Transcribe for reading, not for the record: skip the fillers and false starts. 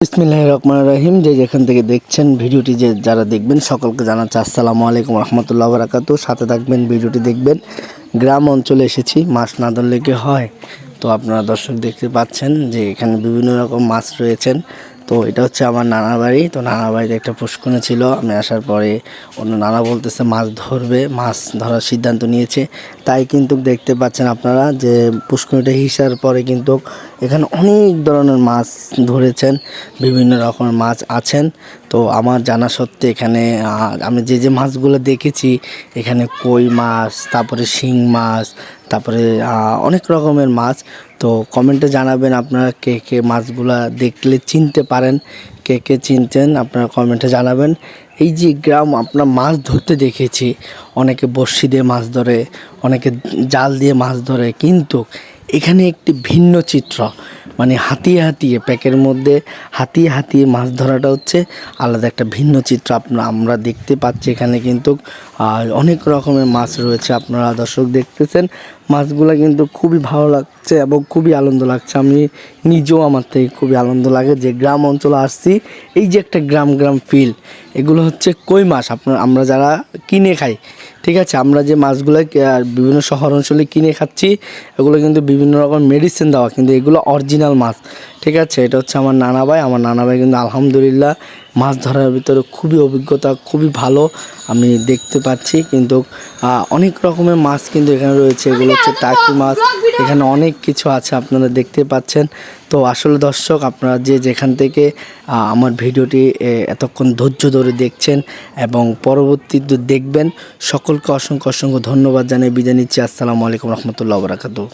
বিসমিল্লাহির রহমানির রহিম। যেখান থেকে দেখছেন ভিডিওটি, যারা দেখবেন সকলকে জানাচ্ছি আসসালামু আলাইকুম রহমতুল্লাহ বারাকাতু। সাথে থাকবেন, ভিডিওটি দেখবেন। গ্রাম অঞ্চলে এসেছি, মাছ না ধরলে কি হয়। তো আপনারা দর্শক দেখতে পাচ্ছেন যে এখানে বিভিন্ন রকম মাছ রয়েছেন। তো এটা হচ্ছে আমার নানার বাড়ি। তো নানার বাড়িতে একটা পুষ্করণী ছিল। আমি আসার পরে অন্য নানা বলতেছে মাছ ধরবে, মাছ ধরার সিদ্ধান্ত নিয়েছে। তাই কিন্তু দেখতে পাচ্ছেন আপনারা যে পুষ্করণীটা হিসার পরে কিন্তু এখানে অনেক ধরনের মাছ ধরেছেন, বিভিন্ন রকমের মাছ আছেন। তো আমার জানা সত্ত্বে এখানে আমি যে মাছগুলো দেখেছি, এখানে কই মাছ, তারপরে শিং মাছ, তারপরে অনেক রকমের মাছ। তো কমেন্টে জানাবেন আপনারা কে কে মাছগুলা দেখলে চিনতে পারেন, কে কে চিনতেন আপনারা কমেন্টে জানাবেন। এই যে গ্রাম আপনার মাছ ধরতে দেখেছি, অনেকে বড়শি দিয়ে মাছ ধরে, অনেকে জাল দিয়ে মাছ ধরে, কিন্তু এখানে একটি ভিন্ন চিত্র, মানে হাতিয়ে হাতিয়ে প্যাকের মধ্যে হাতিয়ে হাতিয়ে মাছ ধরাটা হচ্ছে আলাদা একটা ভিন্ন চিত্র আমরা দেখতে পাচ্ছি। এখানে কিন্তু অনেক রকমের মাছ রয়েছে, আপনারা দর্শক দেখতেছেন। মাছগুলো কিন্তু খুবই ভালো লাগছে এবং খুবই আনন্দ লাগছে। আমি নিজেও, আমার থেকে খুবই আনন্দ লাগে যে গ্রাম অঞ্চলে আসছি। এই যে একটা গ্রাম গ্রাম ফিল, এগুলো হচ্ছে কই মাছ। আমরা যারা কিনে খাই, ঠিক আছে, আমরা যে মাছগুলো বিভিন্ন শহর অঞ্চলে কিনে খাচ্ছি, এগুলো কিন্তু বিভিন্ন রকম মেডিসিন দেওয়া, কিন্তু এগুলো অরিজিনাল মাছ, ঠিক আছে। এটা হচ্ছে আমার নানা ভাই। আমার নানা ভাই কিন্তু আলহামদুলিল্লাহ মাছ ধরার ভিতরে খুবই অভিজ্ঞতা, খুবই ভালো আমি দেখতে পাচ্ছি। কিন্তু অনেক রকমের মাছ কিন্তু এখানে রয়েছে। এগুলো হচ্ছে টাকি মাছ, এখানে অনেক কিছু আছে আপনারা দেখতে পাচ্ছেন। তো আসলে দর্শক, আপনারা যেখান থেকে আমার ভিডিওটি এতক্ষণ ধৈর্য ধরে দেখছেন এবং পরবর্তীতে দেখবেন, সকলকে অসংখ্য অসংখ্য ধন্যবাদ জানিয়ে বিদায় নিচ্ছি। আসসালামু আলাইকুম রহমতুল্লাহ বারাকাতুহু।